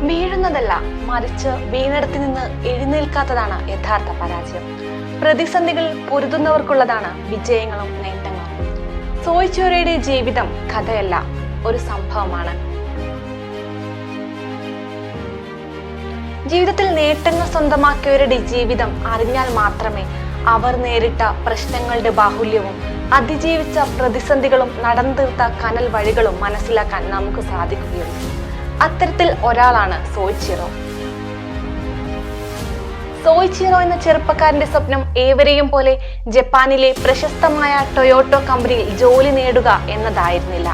വീഴുന്നതല്ല, മറിച്ച് വീണിടത്ത് നിന്ന് എഴുന്നേൽക്കാത്തതാണ് യഥാർത്ഥ പരാജയം. പ്രതിസന്ധികൾ പൊരുതുന്നവർക്കുള്ളതാണ് വിജയങ്ങളും നേട്ടങ്ങളും. സോയ് ചിറോയുടെ ജീവിതം കഥയല്ല, ഒരു സംഭവമാണ്. ജീവിതത്തിൽ നേട്ടങ്ങൾ സ്വന്തമാക്കിയവരുടെ ജീവിതം അറിഞ്ഞാൽ മാത്രമേ അവർ നേരിട്ട പ്രശ്നങ്ങളുടെ ബാഹുല്യവും അതിജീവിച്ച പ്രതിസന്ധികളും നടന്നു തീർത്ത കനൽ വഴികളും മനസ്സിലാക്കാൻ നമുക്ക് സാധിക്കുകയുള്ളൂ. അത്തരത്തിൽ ഒരാളാണ് സോയ് ചിറോ. സോയ് ചിറോ എന്ന ചെറുപ്പക്കാരന്റെ സ്വപ്നം ഏവരെയും പോലെ ജപ്പാനിലെ പ്രശസ്തമായ ടൊയോട്ടോ കമ്പനിയിൽ ജോലി നേടുക എന്നതായിരുന്നില്ല.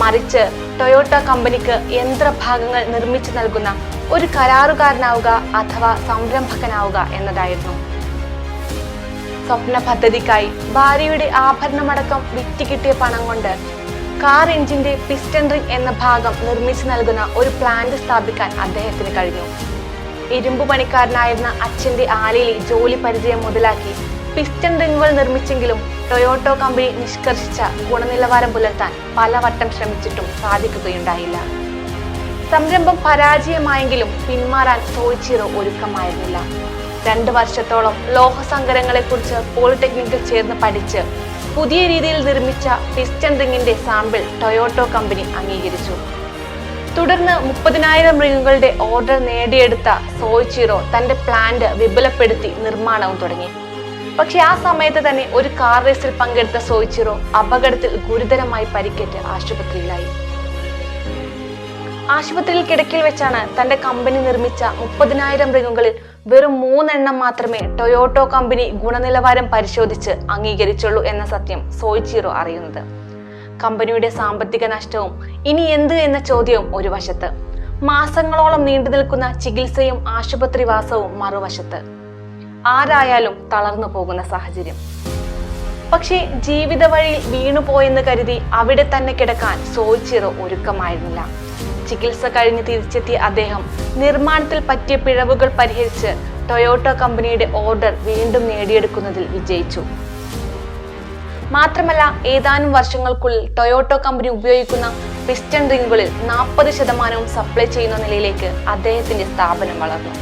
മറിച്ച് ടൊയോട്ടോ കമ്പനിക്ക് യന്ത്രഭാഗങ്ങൾ നിർമ്മിച്ചു നൽകുന്ന ഒരു കരാറുകാരനാവുക അഥവാ സംരംഭകനാവുക എന്നതായിരുന്നു. സ്വപ്ന പദ്ധതിക്കായി ഭാര്യയുടെ ആഭരണമടക്കം വിറ്റ് കിട്ടിയ പണം കൊണ്ട് കാർ എഞ്ചിന്റെ പിസ്റ്റൺ റിംഗ് എന്ന ഭാഗം നിർമ്മിച്ചു നൽകുന്ന ഒരു പ്ലാന്റ് സ്ഥാപിക്കാൻ അദ്ദേഹത്തിന് കഴിഞ്ഞു. ഇരുമ്പു പണിക്കാരനായിരുന്ന അച്ഛന്റെ ആലയിൽ ജോലി പരിചയം മുതലാക്കി പിസ്റ്റൺ റിങ്ങുകൾ നിർമ്മിച്ചെങ്കിലും ടൊയോട്ടോ കമ്പനി നിഷ്കർഷിച്ച ഗുണനിലവാരം പുലർത്താൻ പലവട്ടം ശ്രമിച്ചിട്ടും സാധിക്കുകയുണ്ടായില്ല. സംരംഭം പരാജയമായെങ്കിലും പിന്മാറാൻ സോയ് ചിറോ ഒരുക്കമായിരുന്നില്ല. 2 വർഷത്തോളം ലോഹസങ്കരങ്ങളെ കുറിച്ച് പോളിടെക്നിക്കിൽ ചേർന്ന് പഠിച്ച് പുതിയ രീതിയിൽ നിർമ്മിച്ച പിസ്റ്റൺ റിങ്ങിന്റെ സാമ്പിൾ ടൊയോട്ടോ കമ്പനി അംഗീകരിച്ചു. തുടർന്ന് 30,000 റിങ്ങുകളുടെ ഓർഡർ നേടിയെടുത്ത സോയ് ചിറോ തന്റെ പ്ലാന്റ് വിപുലപ്പെടുത്തി നിർമ്മാണവും തുടങ്ങി. പക്ഷെ ആ സമയത്ത് തന്നെ ഒരു കാർ റേസിൽ പങ്കെടുത്ത സോയ് ചിറോ അപകടത്തിൽ ഗുരുതരമായി പരിക്കേറ്റ് ആശുപത്രിയിലായി. ആശുപത്രിയിൽ കിടക്കിൽ വെച്ചാണ് തന്റെ കമ്പനി നിർമ്മിച്ച 30,000 റിങ്ങുകളിൽ വെറും 3 എണ്ണം മാത്രമേ ടൊയോട്ടോ കമ്പനി ഗുണനിലവാരം പരിശോധിച്ച് അംഗീകരിച്ചുള്ളൂ എന്ന സത്യം സോയ് ചിറോ അറിയുന്നത്. കമ്പനിയുടെ സാമ്പത്തിക നഷ്ടവും ഇനി എന്ത് എന്ന ചോദ്യവും ഒരു വശത്ത്, മാസങ്ങളോളം നീണ്ടു നിൽക്കുന്ന ചികിത്സയും ആശുപത്രിവാസവും മറുവശത്ത്. ആരായാലും തളർന്നു പോകുന്ന സാഹചര്യം. പക്ഷേ ജീവിത വഴിയിൽ വീണുപോയെന്ന് കരുതി അവിടെ തന്നെ കിടക്കാൻ സോയ് ചിറോ ഒരുക്കമായിരുന്നില്ല. ചികിത്സ കഴിഞ്ഞ് തിരിച്ചെത്തിയ അദ്ദേഹം നിർമ്മാണത്തിൽ പറ്റിയ പിഴവുകൾ പരിഹരിച്ച് ടൊയോട്ടോ കമ്പനിയുടെ ഓർഡർ വീണ്ടും നേടിയെടുക്കുന്നതിൽ വിജയിച്ചു. മാത്രമല്ല, ഏതാനും വർഷങ്ങൾക്കുള്ളിൽ ടൊയോട്ടോ കമ്പനി ഉപയോഗിക്കുന്ന പിസ്റ്റൺ റിങ്ങുകളിൽ 40% സപ്ലൈ ചെയ്യുന്ന നിലയിലേക്ക് അദ്ദേഹത്തിന്റെ സ്ഥാപനം വളർന്നു.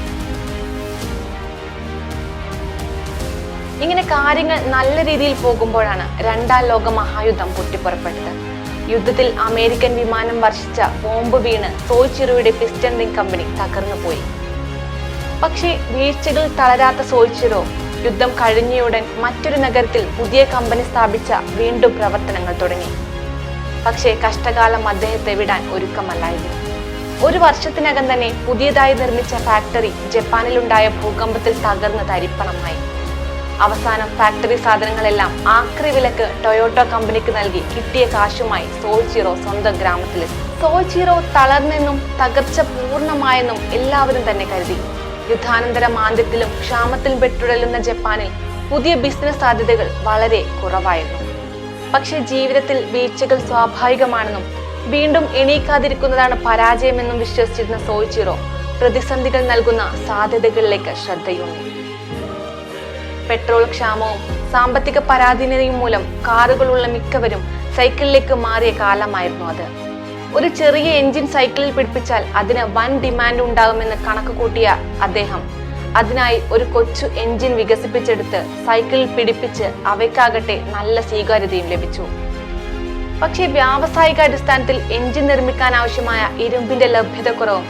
ഇങ്ങനെ കാര്യങ്ങൾ നല്ല രീതിയിൽ പോകുമ്പോഴാണ് 2ാം ലോക മഹായുദ്ധം പൊട്ടിപ്പുറപ്പെട്ടത്. യുദ്ധത്തിൽ അമേരിക്കൻ വിമാനം വർഷിച്ച ബോംബ് വീണ് സോയ് ചിറോയുടെ പിസ്റ്റൺ റിംഗ് കമ്പനി തകർന്നുപോയി. പക്ഷേ വീഴ്ചകൾ തളരാത്ത സോയ് ചിറോ യുദ്ധം കഴിഞ്ഞയുടൻ മറ്റൊരു നഗരത്തിൽ പുതിയ കമ്പനി സ്ഥാപിച്ച വീണ്ടും പ്രവർത്തനങ്ങൾ തുടങ്ങി. പക്ഷേ കഷ്ടകാലം അദ്ദേഹത്തെ വിടാൻ ഒരുക്കമല്ലായിരുന്നു. 1 വർഷത്തിനകം തന്നെ പുതിയതായി നിർമ്മിച്ച ഫാക്ടറി ജപ്പാനിലുണ്ടായ ഭൂകമ്പത്തിൽ തകർന്ന് തരിപ്പണമായി. അവസാനം ഫാക്ടറി സാധനങ്ങളെല്ലാം ആക്രി വിലക്ക് ടൊയോട്ടോ കമ്പനിക്ക് നൽകി കിട്ടിയ കാശുമായി സോയ് ചിറോ സ്വന്തം ഗ്രാമത്തിലെത്തി. സോയ് ചിറോ തളർന്നെന്നും തകർച്ച പൂർണ്ണമായെന്നും എല്ലാവരും തന്നെ കരുതി. യുദ്ധാനന്തര മാന്ദ്യത്തിലും ക്ഷാമത്തിലും പെട്ടുഴലുന്ന ജപ്പാനിൽ പുതിയ ബിസിനസ് സാധ്യതകൾ വളരെ കുറവായിരുന്നു. പക്ഷെ ജീവിതത്തിൽ വീഴ്ചകൾ സ്വാഭാവികമാണെന്നും വീണ്ടും എണീക്കാതിരിക്കുന്നതാണ് പരാജയമെന്നും വിശ്വസിച്ചിരുന്ന സോയ് ചിറോ പ്രതിസന്ധികൾ നൽകുന്ന സാധ്യതകളിലേക്ക് ശ്രദ്ധയൂന്നി. പെട്രോൾ ക്ഷാമവും സാമ്പത്തിക പരാധീനതയും മൂലം കാറുകളുള്ള മിക്കവരും സൈക്കിളിലേക്ക് മാറിയ കാലമായിരുന്നു അത്. ഒരു ചെറിയ എഞ്ചിൻ സൈക്കിളിൽ പിടിപ്പിച്ചാൽ അതിന് വൻ ഡിമാൻഡ് ഉണ്ടാകുമെന്ന് കണക്ക് കൂട്ടിയ അദ്ദേഹം അതിനായി ഒരു കൊച്ചു എഞ്ചിൻ വികസിപ്പിച്ചെടുത്ത് സൈക്കിളിൽ പിടിപ്പിച്ച് അവയ്ക്കാകട്ടെ നല്ല സ്വീകാര്യതയും ലഭിച്ചു. പക്ഷേ വ്യാവസായിക അടിസ്ഥാനത്തിൽ എഞ്ചിൻ നിർമ്മിക്കാൻ ആവശ്യമായ ഇരുമ്പിന്റെ ലഭ്യതക്കുറവും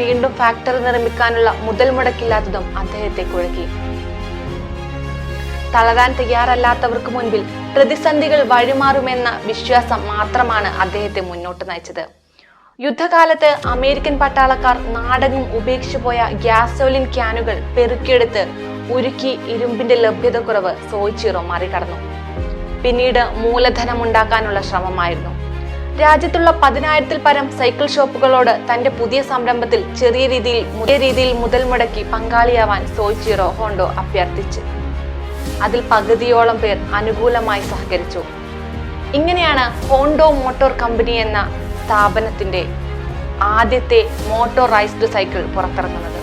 വീണ്ടും ഫാക്ടറി നിർമ്മിക്കാനുള്ള മുതൽ മുടക്കില്ലാത്തതും അദ്ദേഹത്തെ കുഴക്കി. തളരാൻ തയ്യാറല്ലാത്തവർക്ക് മുൻപിൽ പ്രതിസന്ധികൾ വഴിമാറുമെന്ന വിശ്വാസം മാത്രമാണ് അദ്ദേഹത്തെ മുന്നോട്ട് നയിച്ചത്. യുദ്ധകാലത്ത് അമേരിക്കൻ പട്ടാളക്കാർ നാടെങ്ങും ഉപേക്ഷിച്ചു പോയ ഗ്യാസോലിൻ ക്യാനുകൾ പെറുക്കിയെടുത്ത് ഉരുക്കി ഇരുമ്പിന്റെ ലഭ്യതക്കുറവ് സോയ് ചിറോ മറികടന്നു. പിന്നീട് മൂലധനം ഉണ്ടാക്കാനുള്ള ശ്രമമായിരുന്നു. രാജ്യത്തുള്ള 10,000-ൽ പരം സൈക്കിൾ ഷോപ്പുകളോട് തന്റെ പുതിയ സംരംഭത്തിൽ ചെറിയ രീതിയിൽ മുതൽ മുടക്കി പങ്കാളിയാവാൻ സോയ് ചിറോ ഹോണ്ടോ അഭ്യർത്ഥിച്ചു. അതിൽ പകുതിയോളം പേർ അനുകൂലമായി സഹകരിച്ചു. ഇങ്ങനെയാണ് ഹോണ്ടോ മോട്ടോർ കമ്പനി എന്ന സ്ഥാപനത്തിന്റെ ആദ്യത്തെ മോട്ടോറൈസ്ഡ് സൈക്കിൾ പുറത്തിറങ്ങുന്നത്.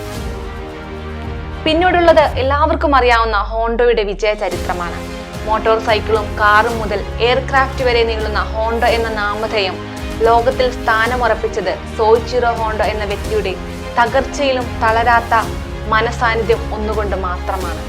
പിന്നീടുള്ളത് എല്ലാവർക്കും അറിയാവുന്ന ഹോണ്ടോയുടെ വിജയ ചരിത്രമാണ്. മോട്ടോർ സൈക്കിളും കാറും മുതൽ എയർക്രാഫ്റ്റ് വരെ നീളുന്ന ഹോണ്ട എന്ന നാമധേയം ലോകത്തിൽ സ്ഥാനമുറപ്പിച്ചത് സോയിച്ചിറോ ഹോണ്ട എന്ന വ്യക്തിയുടെ തകർച്ചയിലും തളരാത്ത മനസാന്നിധ്യം ഒന്നുകൊണ്ട് മാത്രമാണ്.